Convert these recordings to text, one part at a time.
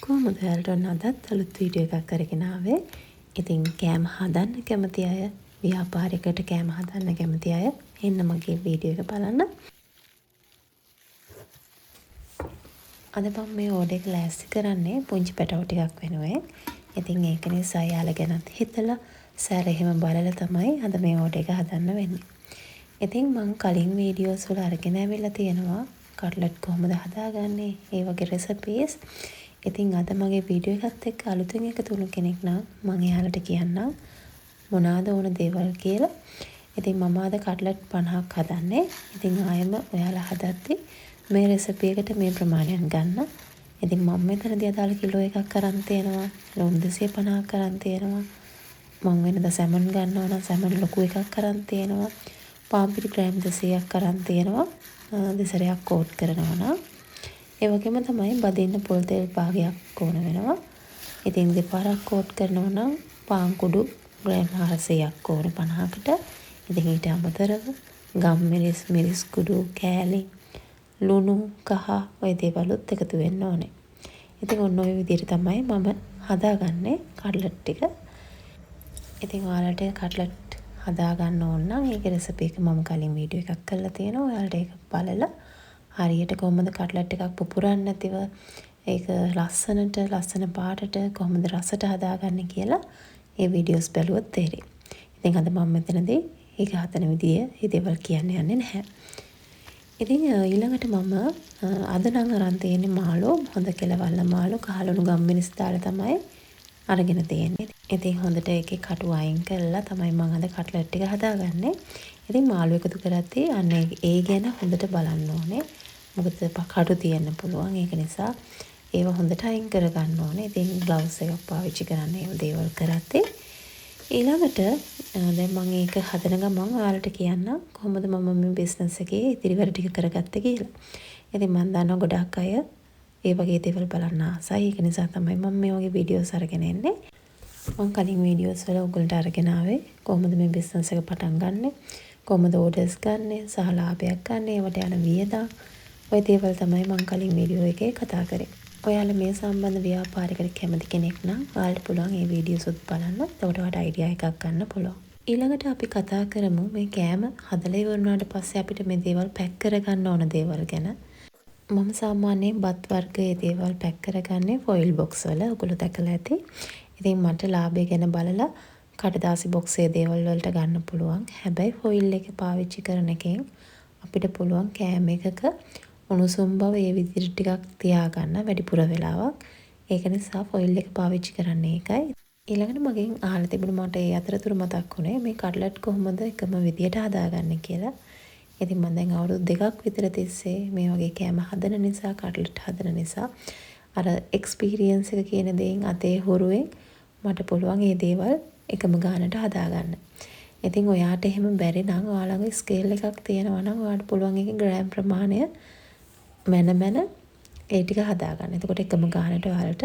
කොහොමද ඔයාලට ඔන්න අදත් අලුත් වීඩියෝ එකක් කරගෙන ආවේ. ඉතින් කෑම හදන්න කැමති අය, ව්‍යාපාරිකයට කෑම හදන්න කැමති අය එන්න මගේ වීඩියෝ එක බලන්න. අද මම මේ ඕඩර් එක ලෑස්ති කරන්නේ පුංචි පැටවු ටිකක් වෙනුවෙන්. ඉතින් ඒක නිසා යාලා ගැනත් හිතලා සැරෙහිම බලලා තමයි අද මේ ඕඩර් එක හදන්න වෙන්නේ. ඉතින් මම කලින් වීඩියෝස් වල අරගෙන ආවිල්ලා තියෙනවා කට්ලට් කොහොමද හදාගන්නේ, ඒ වගේ රෙසිපීස්. ඉතින් අද මගේ වීඩියෝ එකත් එක්ක අලුතෙන් එකතු වුණු කෙනෙක් නම් මම එයාලට කියන්නම් මොනවාද ඕන දේවල් කියලා. ඉතින් මම අද කට්ලට් 50ක් හදන්නේ. ඉතින් ආයෙම ඔයාලා හදද්දි මේ රෙසිපි එකට මේ ප්‍රමාණයක් ගන්න. ඉතින් මම මෙතනදී අදාළ කිලෝ එකක් අරන් තියෙනවා. ලුණු 250ක් අරන් තියෙනවා. මම වෙනදා සැමන් ගන්නවා නම් සැමන් ලොකු එකක් අරන් තියෙනවා. පාන් පිටි ග්‍රෑම් 200ක් අරන් තියෙනවා. දෙසරයක් කෝට් කරනවා නම් ඒ වගේම තමයි බදින්න පොල් තෙල් භාගයක් ඕන වෙනවා. ඉතින් දෙපාරක් කෝට් කරනවා නම් පාන් කුඩු ග්‍රෑම් 400ක් ඕන 50කට. ඉතින් ඊට අමතරව ගම් මිරිස් කුඩු කෑලි ලුණු කහ ඔය දේවලුත් එකතු වෙන්න ඕනේ. ඉතින් ඔන්න ඔය විදිහට තමයි මම හදාගන්නේ කට්ලට් ටික. ඉතින් ඔයාලට කට්ලට් හදා ගන්න ඕන නම් ඒකේ රෙසිපි එක මම කලින් වීඩියෝ එකක් කරලා තියෙනවා. ඔයාලට ඒක බලලා හරියට කොහොමද කට්ලට් එකක් පුපුරන්නේ නැතිව ඒක ලස්සන පාටට කොහොමද රසට හදාගන්නේ කියලා ඒ වීඩියෝස් බලුවොත් තේරෙයි. ඉතින් අද මම මෙතනදී ඒක හදන විදිය ඒ දේවල් කියන්න යන්නේ නැහැ. ඉතින් ඊළඟට මම අද නම් අරන් තියෙන්නේ මාළු, හොඳ කෙලවල්ල මාළු, කහලුණු ගම්මිරිස් දාලා තමයි අරගෙන තියෙන්නේ. ඉතින් හොඳට ඒකේ කටු අයින් කරලා තමයි මම අද කට්ලට් ටික හදාගන්නේ. ඉතින් මාළු එකතු කරද්දී අන්න ඒ ගැන හොඳට බලන්න ඕනේ. මොකද කටු තියෙන්න පුළුවන්. ඒක නිසා ඒව හොඳට අයින් කරගන්න ඕනේ. ඉතින් ග්ලව්ස් එකක් පාවිච්චි කරන්න ඒ දේවල් කරද්දී ඊළඟට දැන් මම ඒක හදන ගමන් ඔයාලට කියන්නම් කොහොමද මම මේ බිස්නස් එකේ ඉතිරි වැඩ ටික කරගත්තේ කියලා. ඉතින් මම දන්නවා ගොඩක් අය ඒ වගේ දේවල් බලන්න ආසයි. ඒක නිසා තමයි මම මේ වගේ වීඩියෝස් අරගෙන එන්නේ. මම කලින් වීඩියෝස් වල ඔයගොල්ලන්ට අරගෙන ආවේ කොහොමද මේ බිස්නස් එක පටන් ගන්නෙ, කොහොමද ඕඩර්ස් ගන්නෙ, සහ ලාභයක් ගන්නෙ, ඒවට යන වියදම්. ඔය දේවල් තමයි මම කලින් වීඩියෝ එකේ කතා කරේ. ඔයාලා මේ සම්බන්ධ ව්‍යාපාරිකට කැමති කෙනෙක් නම් ඔයාලට පුළුවන් මේ වීඩියෝස් උත් බලන්න. එතකොට ඔයාලට අයිඩියා එකක් ගන්න පුළුවන්. ඊළඟට අපි කතා කරමු මේ කෑම හදලා ඉවරනාට පස්සේ අපිට මේ දේවල් පැක් කරගන්න ඕන දේවල් ගැන. මම සාමාන්‍යයෙන් බත් වර්ගයේ දේවල් පැක් කරගන්නේ ෆොයිල් බොක්ස් වල. ඔයගොල්ලෝ දැකලා ඇති. ඉතින් මට ලාභය ගැන බලලා කඩදාසි බොක්සේ දේවල් වලට ගන්න පුළුවන්. හැබැයි ෆොයිල් එක පාවිච්චි කරන එකෙන් අපිට පුළුවන් කෑම එකක උණුසුම් බව ඒ විදිහට ටිකක් තියාගන්න වැඩිපුර වෙලාවක්. ඒක නිසා ෆොයිල් එක පාවිච්චි කරන්නේ ඒකයි. ඊළඟට මගෙන් අහලා තිබුණ මට ඒ අතරතුර මතක් වුණේ මේ කට්ලට් කොහොමද එකම විදියට හදාගන්නේ කියලා. ඉතින් මම දැන් අවුරුදු 2ක් විතර තිස්සේ මේ වගේ කෑම හදන නිසා කට්ලට් හදන නිසා අර එක්ස්පීරියන්ස් එක කියන දේෙන් අතේ හොරුවෙන් මට පුළුවන් මේ දේවල් එකම ගානට හදාගන්න. ඉතින් ඔයාට එහෙම බැරි නම් ඔයාලගේ ස්කේල් එකක් තියෙනවා නම් ඔයාට පුළුවන් ඒකේ ග්‍රෑම් ප්‍රමාණය මැන ඒ ටික හදාගන්න. එතකොට එකම ගානට ඔයාලට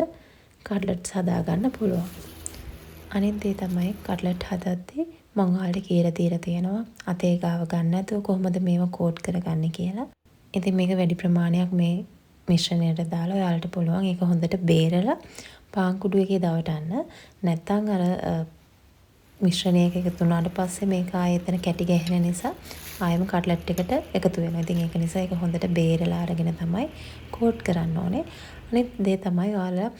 කට්ලට්ස් හදාගන්න පුළුවන්. අනිත් දේ තමයි කට්ලට් හදද්දී මම ඔයාලට කියලා තියලා තියෙනවා අතේ ගාව ගන්න නැතුව කොහොමද මේව කෝට් කරගන්නේ කියලා. ඉතින් මේක වැඩි ප්‍රමාණයක් මේ මිශ්‍රණයට දාලා ඔයාලට පුළුවන් ඒක හොඳට බේරලා පාන් කුඩු එකේ දවටන්න. නැත්නම් අර මිශ්‍රණයක එකතු වුණාට පස්සේ මේක ආයෙතන කැටි ගැහෙන නිසා ආයෙම කට්ලට් එකට එකතු වෙනවා. ඉතින් ඒක නිසා ඒක හොඳට බේරලා අරගෙන තමයි කෝට් කරන්න ඕනේ. අනිත් දේ තමයි ඔයාලා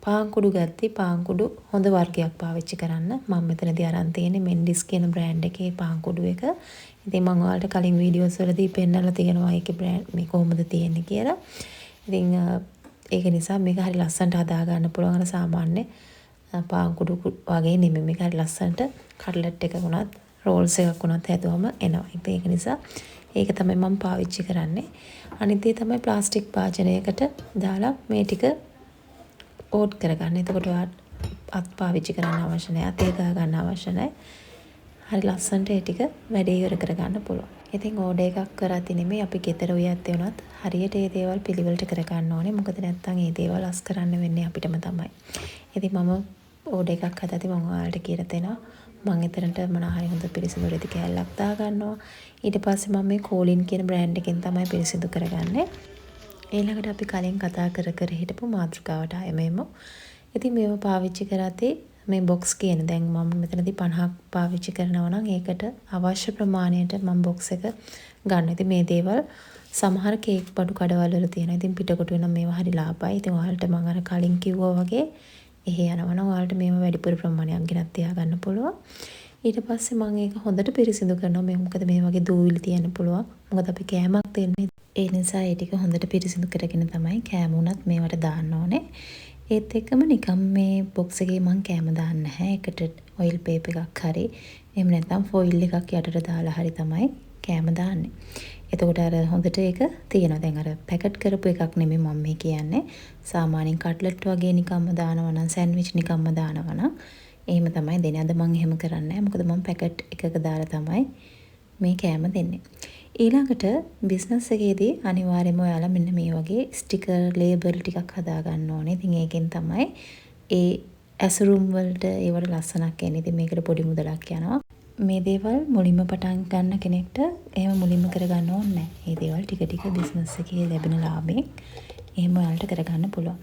පාන් කුඩු ගත්තී පාන් කුඩු හොඳ වර්ගයක් පාවිච්චි කරන්න. මම මෙතනදී අරන් තියෙන්නේ මෙන්ඩිස් කියන බ්‍රෑන්ඩ් එකේ පාන් කුඩු එක. ඉතින් මම ඔයාලට කලින් වීඩියෝස් වලදී පෙන්නලා තියෙනවා ඒකේ බ්‍රෑන්ඩ් මේ කොහොමද තියෙන්නේ කියලා. ඉතින් ඒක නිසා මේක හරි ලස්සනට හදා ගන්න පුළුවන්. අර සාමාන්‍ය පාන් කුඩු වගේ නෙමෙයි. මේක හරි ලස්සනට කට්ලට් එකක් වුණත් රෝල්ස් එකක් වුණත් හැදුවම එනවා. ඒක නිසා ඒක තමයි මම පාවිච්චි කරන්නේ. අනිත් දේ තමයි ප්ලාස්ටික් භාජනයකට දාලා මේ ටික ඕට් කරගන්න. එතකොට ඔයාට අත් පාවිච්චි කරන්න අවශ්‍ය නැහැ. අතේ ගා ගන්න අවශ්‍ය නැහැ. හරි ලස්සනට ඒ ටික වැඩේ ඉවර කරගන්න පුළුවන්. ඉතින් ඕඩර් එකක් කරද්දි නෙමෙයි අපි ගෙදර උයත් වුණත් හරියට මේ දේවල් පිළිවෙලට කරගන්න ඕනේ. මොකද නැත්තම් මේ දේවල් අස් කරන්න වෙන්නේ අපිටම තමයි. ඉතින් මම ඕඩර් එකක් හදද්දි මම ඔයාලට කියලා දෙනවා. මම එතනට මොනවා හරි හොඳ පිරිසිදු රෙදි කෑල්ලක් දා ගන්නවා. ඊට පස්සේ මම මේ කෝලින් කියන බ්‍රෑන්ඩ් එකෙන් තමයි පිරිසිදු කරගන්නේ. ඊළඟට අපි කලින් කතා කර හිටපු මාතෘකාවට ආයෙම එමු. ඉතින් මේව පාවිච්චි කරද්දී මේ බොක්ස් කියන දැන් මම මෙතනදී 50ක් පාවිච්චි කරනවා නම් ඒකට අවශ්‍ය ප්‍රමාණයට මම බොක්ස් එක ගන්න. ඉතින් මේ දේවල් සමහර කේක් බඩු කඩවල වල තියෙනවා. ඉතින් පිටකොට වෙන මේවා හරි ලාභයි. ඉතින් ඔයාලට මම අර කලින් කිව්වා වගේ එහෙ යනවා නම් ඔයාලට මේව වැඩිපුර ප්‍රමාණයක් ගෙනත් තියා ගන්න පුළුවන්. ඊට පස්සේ මම ඒක හොඳට පිරිසිදු කරනවා. මේ මොකද මේ වගේ දූවිලි තියෙන්න පුළුවන්. මොකද අපි කෑමක් දෙන්නේ. ඒ නිසා ඒ ටික හොඳට පිරිසිදු කරගෙන තමයි කෑම උනත් මේවට දාන්න ඕනේ. ඒත් එක්කම නිකම් මේ බොක්ස් එකේ මම කෑම දාන්නේ නැහැ. ඒකට ඔයිල් පේපර් එකක් හරි එහෙම නැත්නම් ෆොයිල් එකක් යටට දාලා හරි තමයි කෑම දාන්නේ. එතකොට අර හොඳට ඒක තියෙනවා. දැන් අර පැකට් කරපු එකක් නෙමෙයි මම මේ කියන්නේ. සාමාන්‍යයෙන් කට්ලට් වගේ නිකම්ම දානවා නම් සෑන්ඩ්විච් නිකම්ම දානවා නම් එහෙම තමයි දෙන්නේ. අද මම එහෙම කරන්නේ නැහැ. මොකද මම පැකට් එකක දාලා තමයි මේ කෑම දෙන්නේ. ඊළඟට බිස්නස් එකේදී අනිවාර්යයෙන්ම ඔයාලා මෙන්න මේ වගේ ස්ටිකර් ලේබල් ටිකක් හදා ගන්න ඕනේ. ඉතින් ඒකෙන් තමයි ඒ ඇසුරුම් වලට ඒවට ලස්සනක් එන්නේ. ඉතින් මේකට පොඩි මුදලක් යනවා. මේ දේවල් මුලින්ම පටන් ගන්න කෙනෙක්ට එහෙම මුලින්ම කරගන්න ඕනේ නැහැ. මේ දේවල් ටික ටික බිස්නස් එකේ ලැබෙන ලාභයෙන් එහෙම ඔයාලට කරගන්න පුළුවන්.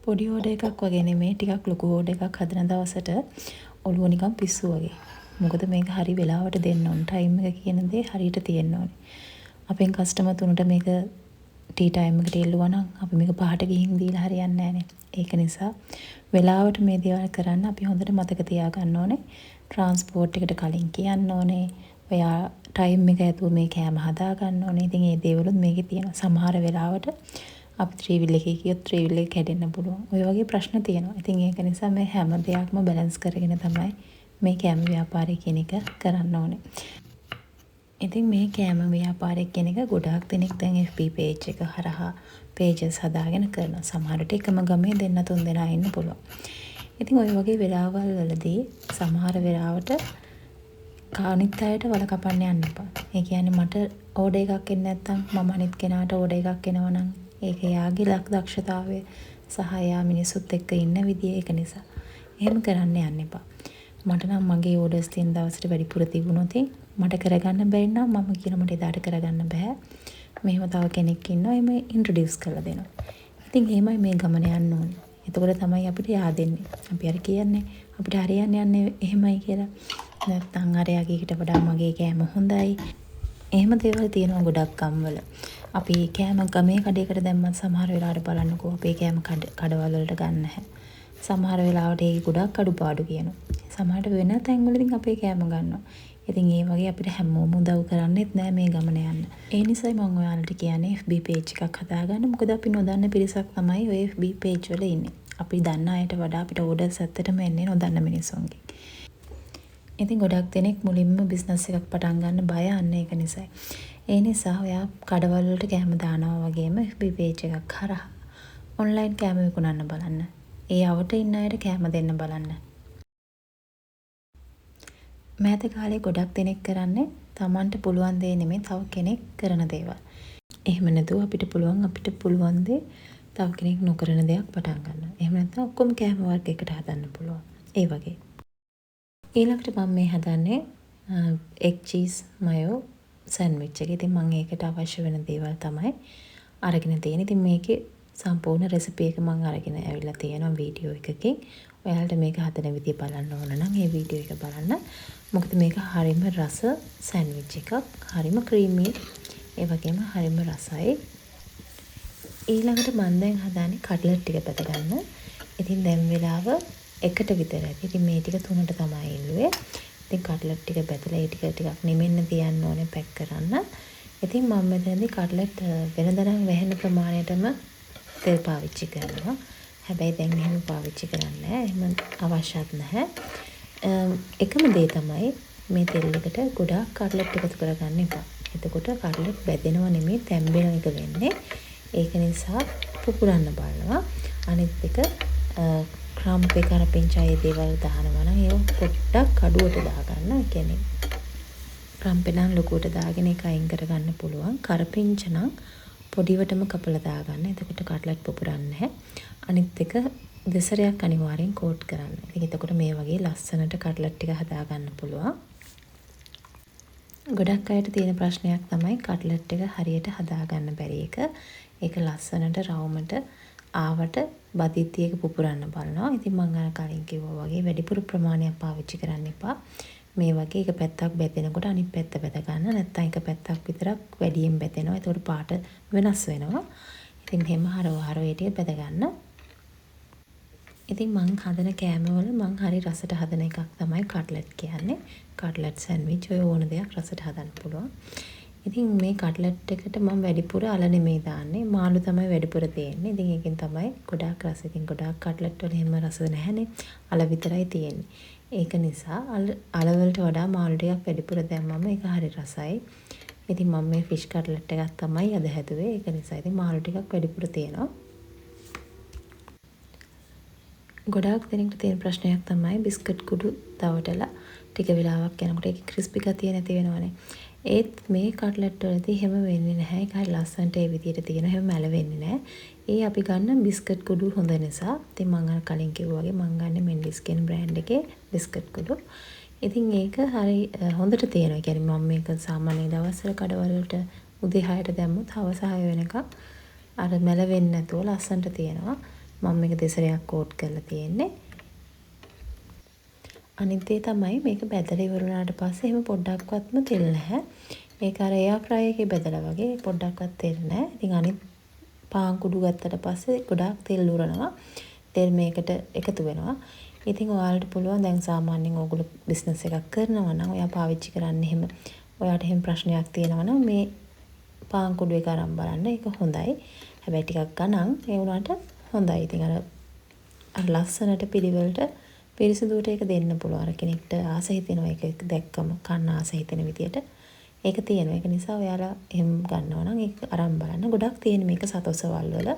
පොඩි ඕඩර් එකක් වගේ නෙමෙයි ටිකක් ලොකු ඕඩර් එකක් හදන දවසට ඔළුව නිකන් පිස්සු වගේ. මොකද මේක හරි වෙලාවට දෙන්න ඕන. ටයිම් එක කියන දේ හරියට තියෙන්න ඕනේ. අපෙන් කස්ටමර් තුනට මේක ටී ටයිම් එකට එල්ලුවා නම් අපි මේක 5ට ගිහින් දීලා හරියන්නේ නැහනේ. ඒක නිසා වෙලාවට මේ දේවල් කරන්න අපි හොඳට මතක තියාගන්න ඕනේ. ට්‍රාන්ස්පෝර්ට් එකට කලින් කියන්න ඕනේ. ඔයා ටයිම් එක ඇතුව මේ කෑම හදා ගන්න ඕනේ. ඉතින් මේ දේවලුත් මේකේ තියෙනවා. සමහර වෙලාවට අපි ත්‍රිවිල් එකේ කියොත් ත්‍රිවිල් එක කැඩෙන්න පුළුවන්. ඔය වගේ ප්‍රශ්න තියෙනවා. ඉතින් ඒක නිසා මේ හැම දෙයක්ම බැලන්ස් කරගෙන තමයි මේ කෑම ව්‍යාපාරය කියන එක කරන්න ඕනේ. ඉතින් මේ කෑම ව්‍යාපාරය කියන එක ගොඩාක් දෙනෙක් දැන් FB page එක හරහා pages හදාගෙන කරනවා. සමහරට එකම ගමේ දෙන්න තුන් දෙනා ඉන්න පුළුවන්. ඉතින් ওই වගේ වෙලාවල් වලදී සමහර වෙලාවට කානිත් අයට වල කපන්න යන්න එපා. ඒ කියන්නේ මට ඕඩර් එකක් එන්නේ නැත්නම් මම අනිත් කෙනාට ඕඩර් එකක් එනවා නම් ඒක යාගේ දක්ෂතාවය සහ යා මිනිසුත් එක්ක ඉන්න විදිය ඒක නිසා. එහෙම කරන්න යන්න එපා. මට නම් මගේ ඕඩර්ස් තියෙන දවසට වැඩිපුර තිබුණොත් මට කරගන්න බැරි නම් මම කියන මට එදාට කරගන්න බෑ. මෙහෙම තව කෙනෙක් ඉන්නවා එමෙ ඉන්ට්‍රොඩියුස් කරලා දෙනවා. ඉතින් එහෙමයි මේ ගමන යන්න ඕනේ. එතකොට තමයි අපිට yaadෙන්නේ. අපි අර කියන්නේ අපිට හරියන්නේ යන්නේ එහෙමයි කියලා. නැත්නම් අරයාගේකට වඩා මගේ කෑම හොඳයි. එහෙම දේවල් තියෙනවා ගොඩක් ගම්වල. අපි කෑම ගමේ කඩේකට දැම්මත් සමහර වෙලාවට බලන්නකෝ අපේ කෑම කඩවල වලට ගන්න නැහැ. සමහර වෙලාවට ඒක ගොඩක් අඩුපාඩු කියනවා. සමහරට වෙන තැන්වලදී අපේ කෑම ගන්නවා. ඉතින් ඒ වගේ අපිට හැමෝම උදව් කරන්නේත් නෑ මේ ගමන යන්න. ඒ නිසායි මම ඔයාලට කියන්නේ FB page එකක් හදාගන්න. මොකද අපි නොදන්න පිරිසක් තමයි ඔය FB page වල ඉන්නේ. අපි දන්න අයට වඩා අපිට ඕඩර්ස් ඇත්තටම එන්නේ නොදන්න මිනිස්සුන්ගෙන්. ඉතින් ගොඩක් දෙනෙක් මුලින්ම බිස්නස් එකක් පටන් ගන්න බය අන්න ඒක නිසායි. ඒ නිසා ඔයා කඩවල වලට කෑම දානවා වගේම FB page එකක් හරහා ඔන්ලයින් කෑම විකුණන්න බලන්න. ඒ අවට ඉන්න අයට කෑම දෙන්න බලන්න. මෑත කාලේ ගොඩක් දෙනෙක් කරන්නේ Tamanට පුළුවන් දේ නෙමෙයි තව කෙනෙක් කරන දේවල්. එහෙම නැතුව අපිට පුළුවන් දේ තව කෙනෙක් නොකරන දෙයක් පටන් ගන්න. එහෙම නැත්නම් ඔක්කොම කෑම වර්ගයකට හදන්න පුළුවන්. ඒ වගේ. ඊළඟට මම මේ හදන්නේ egg cheese mayo sandwich එක. ඉතින් මම ඒකට අවශ්‍ය වෙන දේවල් තමයි අරගෙන තියෙන්නේ. ඉතින් මේකේ සම්පූර්ණ රෙසිපි එක මම අරගෙන ඇවිල්ලා තියෙනවා වීඩියෝ එකකින්. ඔයාලට මේක හදන විදිය බලන්න ඕන නම් මේ වීඩියෝ එක බලන්න. මොකද මේක හරිම රස සෑන්ඩ්විච් එකක්. හරිම ක්‍රීමි. ඒ වගේම හරිම රසයි. ඊළඟට මම දැන් හදාන්නේ කට්ලට් ටික බෙද ගන්න. ඉතින් දැන් වෙලාව 1ට විතර ඇති. ඉතින් මේ ටික 3ට තමයි ඉල්ලුවේ. ඉතින් කට්ලට් ටික බෙදලා ඒ ටික ටිකක් නිමෙන්න තියන්න ඕනේ පැක් කරන්න. ඉතින් මම මෙතනදී කට්ලට් වෙනදනම් වැහෙන ප්‍රමාණයටම තෙල් පාවිච්චි කරනවා. හැබැයි දැන් එහෙම පාවිච්චි කරන්නේ නැහැ. එහෙම අවශ්‍යත් නැහැ. එකම දේ තමයි මේ තෙල් එකට ගොඩාක් කට්ලට් එකතු කරගන්න එපා. එතකොට කට්ලට් බැදෙනව නෙමෙයි තැම්බෙන එක වෙන්නේ. ඒක නිසා පුපුරන්න බලනවා. අනිත් එක ක්‍රම්ප් එක අර පින්චායේ දේවල් දානවා නම් ඒක පොඩ්ඩක් කඩුවට දාගන්න. ඒ කියන්නේ ක්‍රම්ප් එක නම් ලොකුවට දාගෙන ඒක අයින් කරගන්න පුළුවන්. කරපිංච නම් පොඩිවටම කපලා දාගන්න. එතකොට කට්ලට් පුපුරන්නේ නැහැ. අනිත් එක දෙසරයක් අනිවාර්යෙන් කෝට් කරන්න. ඉතින් එතකොට මේ වගේ ලස්සනට කට්ලට් ටික හදා ගන්න පුළුවන්. ගොඩක් අයට තියෙන ප්‍රශ්නයක් තමයි කට්ලට් එක හරියට හදාගන්න බැරි එක. ඒක ලස්සනට රවුමට ආවට බදිද්දි ඒක පුපුරන්න බලනවා. ඉතින් මම අර කලින් කිව්වා වගේ වැඩිපුර ප්‍රමාණයක් පාවිච්චි කරන්න එපා. මේ වගේ එක පැත්තක් බෙදෙනකොට අනිත් පැත්ත බෙද ගන්න. නැත්නම් එක පැත්තක් විතරක් වැඩියෙන් බෙදෙනවා. ඒතකොට පාට වෙනස් වෙනවා. ඉතින් එහෙම හරව ටික බෙද ගන්න. ඉතින් මං හදන කෑමවල මං හරි රසට හදන එකක් තමයි කට්ලට් කියන්නේ. කට්ලට් සෑන්ඩ්විච් ඔය ඕන දෙයක් රසට හදන්න පුළුවන්. ඉතින් මේ කට්ලට් එකට මම වැඩිපුර අල නෙමෙයි දාන්නේ. මාළු තමයි වැඩිපුර තියෙන්නේ. ඉතින් ඒකෙන් තමයි ගොඩාක් රස. ඉතින් ගොඩාක් කට්ලට් වල එහෙම රස නැහැනේ. අල විතරයි තියෙන්නේ. ඒක නිසා අල වලට වඩා මාළු ටිකක් වැඩිපුර දැම්මම ඒක හරි රසයි. ඉතින් මම මේ ෆිෂ් කට්ලට් එකක් තමයි අද හැදුවේ. ඒක නිසා ඉතින් මාළු ටිකක් වැඩිපුර තියෙනවා. ගොඩාක් දෙනෙක්ට තියෙන ප්‍රශ්නයක් තමයි බිස්කට් කුඩු තවටලා ටික වෙලාවක් යනකොට ඒකේ ක්‍රිස්පි ගතිය නැති වෙනවනේ. ඒත් මේ කට්ලට් වලදී හැම වෙන්නේ නැහැ. ඒක හරි ලස්සනට ඒ විදිහට තියෙන හැම මැල වෙන්නේ නැහැ. ඒ අපි ගන්න බිස්කට් කුඩු හොඳ නිසා. ඉතින් මම අර කලින් කිව්වා වගේ මම ගන්න මෙන්ඩිස් කියන බ්‍රෑන්ඩ් එකේ බිස්කට් කුඩු. ඉතින් ඒක හරි හොඳට තියෙනවා. ඒ කියන්නේ මම මේක සාමාන්‍ය දවස්වල කඩවල වලට උදේ 6ට දැම්මොත් හවස 6 වෙනකම් අර මැල වෙන්නේ නැතුව ලස්සනට තියෙනවා. මම මේක දෙසරයක් කෝට් කරලා තියෙන්නේ. අනිත් දේ තමයි මේක බැදලා ඉවර වුණාට පස්සේ එහෙම පොඩ්ඩක්වත්ම තෙල් නැහැ. ඒක අර එයා ෆ්‍රයි එකේ බැදලා වගේ පොඩ්ඩක්වත් තෙල් නැහැ. ඉතින් අනිත් පාන් කුඩු ගත්තට පස්සේ ගොඩාක් තෙල් උරනවා. තෙල් මේකට එකතු වෙනවා. ඉතින් ඔයාලට පුළුවන් දැන් සාමාන්‍යයෙන් ඕගොල්ලෝ බිස්නස් එකක් කරනවා නම් ඔයා පාවිච්චි කරන්න එහෙම ඔයාට එහෙම ප්‍රශ්නයක් තියෙනවා නම් මේ පාන් කුඩු එක අරන් බලන්න. ඒක හොඳයි. හැබැයි ටිකක් ගණන් ඒ වුණාට හොඳයි. ඉතින් අර ලස්සනට පිළිවෙලට පිරිසිදුවට ඒක දෙන්න පුළුවන්. අර කෙනෙක්ට ආස හිතෙනවා ඒක දැක්කම කන්න ආස හිතෙන විදියට ඒක තියෙනවා. ඒක නිසා ඔයාලා එහෙම ගන්නවා නම් ඒක අරන් බලන්න. ගොඩක් තියෙන මේක සතොසවල් වල.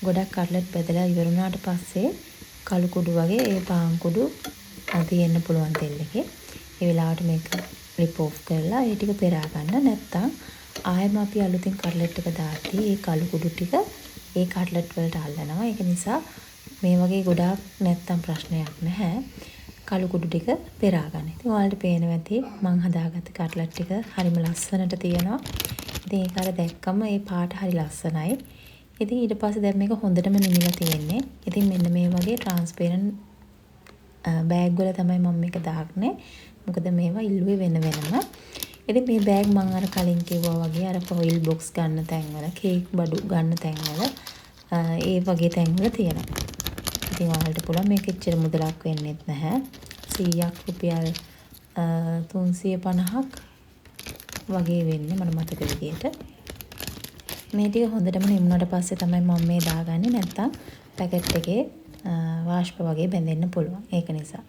ගොඩක් කට්ලට් බෙදලා ඉවර වුණාට පස්සේ කළු කුඩු වගේ ඒ පාන් කුඩු තියෙන්න පුළුවන් තෙල් එකේ. ඒ වෙලාවට මේක රිප් ඔෆ් කරලා ඒ ටික පෙරා ගන්න. නැත්තම් ආයෙම අපි අලුතින් කට්ලට් එක දාද්දී ඒ කළු කුඩු ටික ඒ කට්ලට් වලට අල්ලනවා. ඒක නිසා මේ වගේ ගොඩාක් නැත්තම් ප්‍රශ්නයක් නැහැ. කළු කුඩු ටික පෙරා ගන්න. ඉතින් ඔයාලට පේනවා ඇති මම හදාගත්ත කට්ලට් ටික හරිම ලස්සනට තියෙනවා. ඉතින් ඒක අර දැක්කම ඒ පාට හරි ලස්සනයි. ඉතින් ඊට පස්සේ දැන් මේක හොඳටම නිමිලා තියෙන්නේ. ඉතින් මෙන්න මේ වගේ ට්‍රාන්ස්පරන්ට් බෑග් වල තමයි මම මේක දාන්නේ. මොකද මේවා ඉල්ලුවේ වෙන වෙනම. ඉතින් මේ බෑග් මම අර කලින් කිව්වා වගේ අර ෆොයිල් බොක්ස් ගන්න තැන්වල, කේක් බඩු ගන්න තැන්වල ඒ වගේ තැන්වල තියෙනවා. ඉතින් ඔයාලට පුළුවන් මේක එච්චර මුදලක් වෙන්නේත් නැහැ. 100ක් රුපියල් 350ක් වගේ වෙන්නේ මට මතක විදියට. මේ ටික හොඳටම නිමුණාට පස්සේ තමයි මම මේ දාගන්නේ. නැත්තම් පැකට් එකේ වාෂ්ප වගේ බැඳෙන්න පුළුවන්. ඒක නිසා.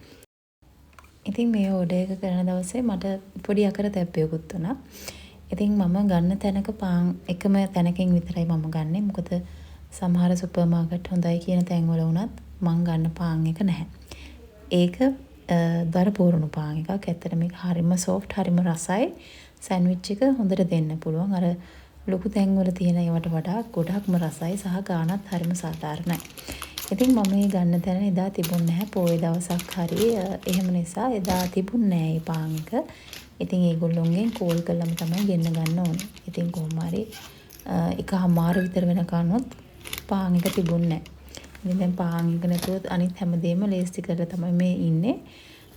ඉතින් මේ ඕඩර් එක කරන දවසේ මට පොඩි අකරතැබ්බයකුත් වුණා. ඉතින් මම ගන්න තැනක පාන් එකම තැනකින් විතරයි මම ගන්නෙ. මොකද සමහර සුපර් මාකට් හොඳයි කියන තැන්වල වුණත් මම ගන්න පාන් එක නැහැ. ඒක දර පූර්ණු පාන් එකක්. ඇත්තට මේක හරිම සොෆ්ට්, හරිම රසයි. සෑන්ඩ්විච් එක හොඳට දෙන්න පුළුවන්. අර ලොකු තැන්වල තියෙන ඒවට වඩා ගොඩක්ම රසයි සහ ගාණත් හරිම සාධාරණයි. ඉතින් මම මේ ගන්න තැන එදා තිබුණ නැහැ. පොයේ දවසක් හරි එහෙම නිසා එදා තිබුණ නැහැ මේ පාන් එක. ඉතින් ඒගොල්ලොන්ගෙන් කෝල් කළාම තමයි ගෙන්න ගන්න ඕනේ. ඉතින් කොහොම හරි එකමාර විතර වෙනකන්වත් පාන් එක තිබුණ නැහැ. ඉතින් දැන් පාන් එක නැතුව අනිත් හැමදේම ලේස්ති කරලා තමයි මේ ඉන්නේ.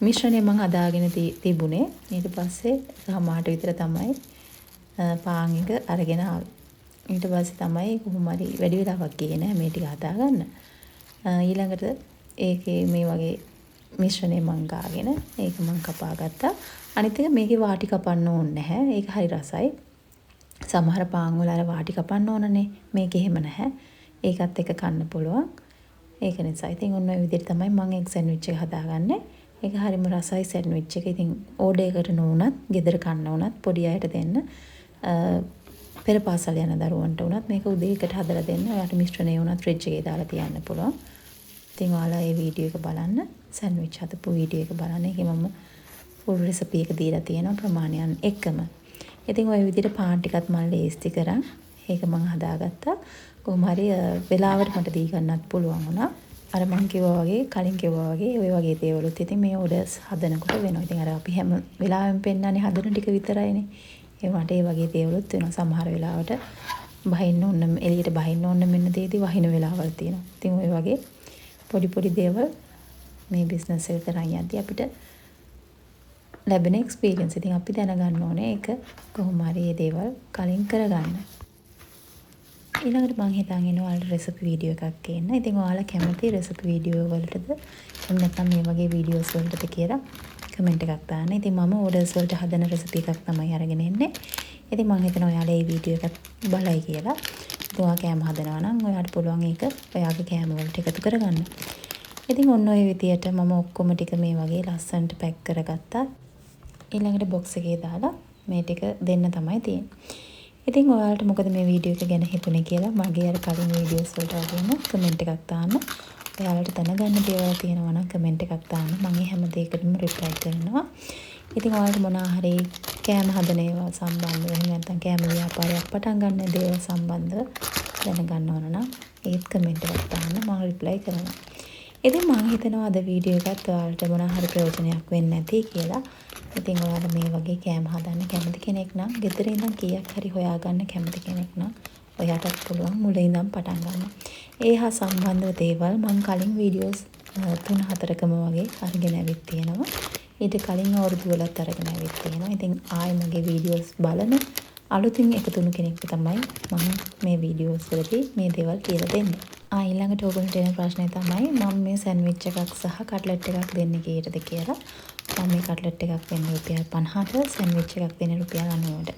මිශ්‍රණය මම හදාගෙන තිබුණේ. ඊට පස්සේ එකමාරට විතර තමයි පාන් එක අරගෙන ආවේ. ඊට පස්සේ තමයි කොහොම හරි වැඩි වෙලාවක් ගියේ නෑ මේ ටික හදාගන්න. ඊළඟට ඒකේ මේ වගේ මිශ්‍රණය මං ගාගෙන ඒක මං කපා ගත්තා. අනිත් එක මේකේ වාටි කපන්න ඕනේ නැහැ. ඒක හරි රසයි. සමහර පාන් වල අර වාටි කපන්න ඕනනේ. මේක එහෙම නැහැ. ඒකත් එක කන්න පුළුවන්. ඒක නිසා ඉතින් ඔන්න ඔය විදිහට තමයි මම එක් සෑන්ඩ්විච් එක හදාගන්නේ. ඒක හරිම රසයි සෑන්ඩ්විච් එක. ඉතින් ඕඩර් එකට නොවුනත්, ගෙදර කන්න වුණත් පොඩි අයට දෙන්න. පෙර පාසල් යන දරුවන්ට වුණත් මේක උදේකට හදලා දෙන්න. ඔයාලට මිශ්‍රණය වුණත් ෆ්‍රිජ් එකේ දාලා තියන්න පුළුවන්. ඉතින් ඔයාලා මේ වීඩියෝ එක බලන්න, සෑන්ඩ්විච් හදපු වීඩියෝ එක බලන්න. ඒකේ මම ෆුල් රෙසිපි එක දීලා තියෙනවා ප්‍රමාණයන් එක්කම. ඉතින් ওই විදිහට පාන් ටිකත් මම ලේස්ති කරන් ඒක මම හදාගත්තා. කොහොම හරි වෙලාවට මට දී ගන්නත් පුළුවන් වුණා. අර මං කිව්වා වගේ කලින් කිව්වා වගේ ওই වගේ දේවලුත් ඉතින් මේ ඕඩර්ස් හදනකොට වෙනවා. ඉතින් අර අපි හැම වෙලාවෙම පෙන්නන්නේ හදන ටික විතරයිනේ. ඒ වගේ ඒ වගේ දේවලුත් වෙනවා. සමහර වෙලාවට බහින්න ඕන එළියට බහින්න ඕන මෙන්න දේදී වහින වෙලාවල් තියෙනවා. ඉතින් ওই වගේ පොඩි පොඩි දේවල් මේ බිස්නස් එක කරන් යද්දී අපිට ලැබෙන එක්ස්පීරියන්ස්. ඉතින් අපි දැනගන්න ඕනේ ඒක කොහොම හරි මේ දේවල් කලින් කරගන්න. ඊළඟට මම හිතන් ඉන්නවා ඔයාලට රෙසිපි වීඩියෝ එකක් ගේන්න. ඉතින් ඔයාලා කැමති රෙසිපි වීඩියෝ වලටද එහෙම නැත්නම් මේ වගේ වීඩියෝස් වලටද කියලා කමෙන්ට් එකක් දාන්න. ඉතින් මම ඕඩර්ස් වලට හදන රෙසිපි එකක් තමයි අරගෙන එන්නේ. ඉතින් මම හිතනවා ඔයාලා මේ වීඩියෝ එකත් බලයි කියලා. ඉතින් ඔයා කෑම හදනවා නම් ඔයාලට පුළුවන් ඒක ඔයාගේ කෑම වලට එකතු කරගන්න. ඉතින් ඔන්න ඔය විදියට මම ඔක්කොම ටික මේ වගේ ලස්සනට පැක් කරගත්තා. ඊළඟට බොක්ස් එකේ දාලා මේ ටික දෙන්න තමයි තියෙන්නේ. ඉතින් ඔයාලට මොකද මේ වීඩියෝ එක ගැන හිතුනේ කියලා මගේ අර කලින් වීඩියෝස් වලට වගේම කමෙන්ට් එකක් දාන්න. ඔයාලට දැනගන්න දේවල් තියෙනවා නම් කමෙන්ට් එකක් දාන්න. මම හැම දෙයකටම රිප්ලයි කරනවා. ඉතින් ඔයාලට මොනවා හරි කෑම හදන ඒවා සම්බන්ධව එහෙම නැත්නම් කෑම ව්‍යාපාරයක් පටන් ගන්න දේවල් සම්බන්ධව දැනගන්න ඕන නම් ඒත් කමෙන්ට් එකක් දාන්න මම රිප්ලයි කරනවා. ඉතින් මම හිතනවා අද වීඩියෝ එකත් ඔයාලට මොනවා හරි ප්‍රයෝජනයක් වෙන්නේ නැති කියලා. ඉතින් ඔයාලා මේ වගේ කෑම හදන්න කැමති කෙනෙක් නම් ගෙදර ඉඳන් කීයක් හරි හොයාගන්න කැමති කෙනෙක් නම් ඔයාටත් පුළුවන් මුලින් ඉඳන් පටන් ගන්න. ඒ හා සම්බන්ධ දේවල් මම කලින් වීඩියෝස් 3-4කම වගේ අරගෙන ඇවිත් තියෙනවා. ඊට කලින් අවුරුදු වලත් අරගෙන ඇවිත් තියෙනවා. ඉතින් ආයෙ මගේ වීඩියෝස් බලන අලුතින් එකතු වෙන කෙනෙක්ට තමයි මම මේ වීඩියෝස් වලදී මේ දේවල් කියලා දෙන්නේ. ඊළඟට ඔයගොල්ලන්ට එන ප්‍රශ්නේ තමයි මම මේ සෑන්ඩ්විච් එකක් සහ කට්ලට් එකක් දෙන්නේ කීයටද කියලා. මම මේ කට්ලට් එකක් වෙන්නේ රුපියල් 50ට, සෑන්ඩ්විච් එකක් වෙන්නේ රුපියල් 90ට.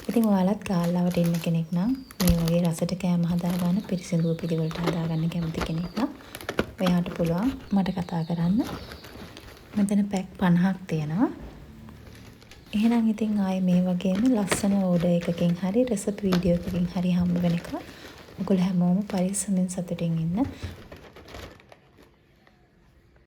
ඉතින් ඔයාලත් ගාල්ලාවට ඉන්න කෙනෙක් නම් මේ වගේ රසට කෑම හදාගන්න, පිරිසිදු පිළිවෙලට හදාගන්න කැමති කෙනෙක් නම් ඔයාට පුළුවන් මට කතා කරන්න. මෙතන පැක් 50ක් තියෙනවා. එහෙනම් ඉතින් ආයේ මේ වගේම ලස්සන ඕඩර් එකකින් හරි රෙසිපි වීඩියෝ එකකින් හරි හම්බ වෙනකම් ඔයගොල්ලෝ හැමෝම පරිස්සමෙන් සතුටින් ඉන්න.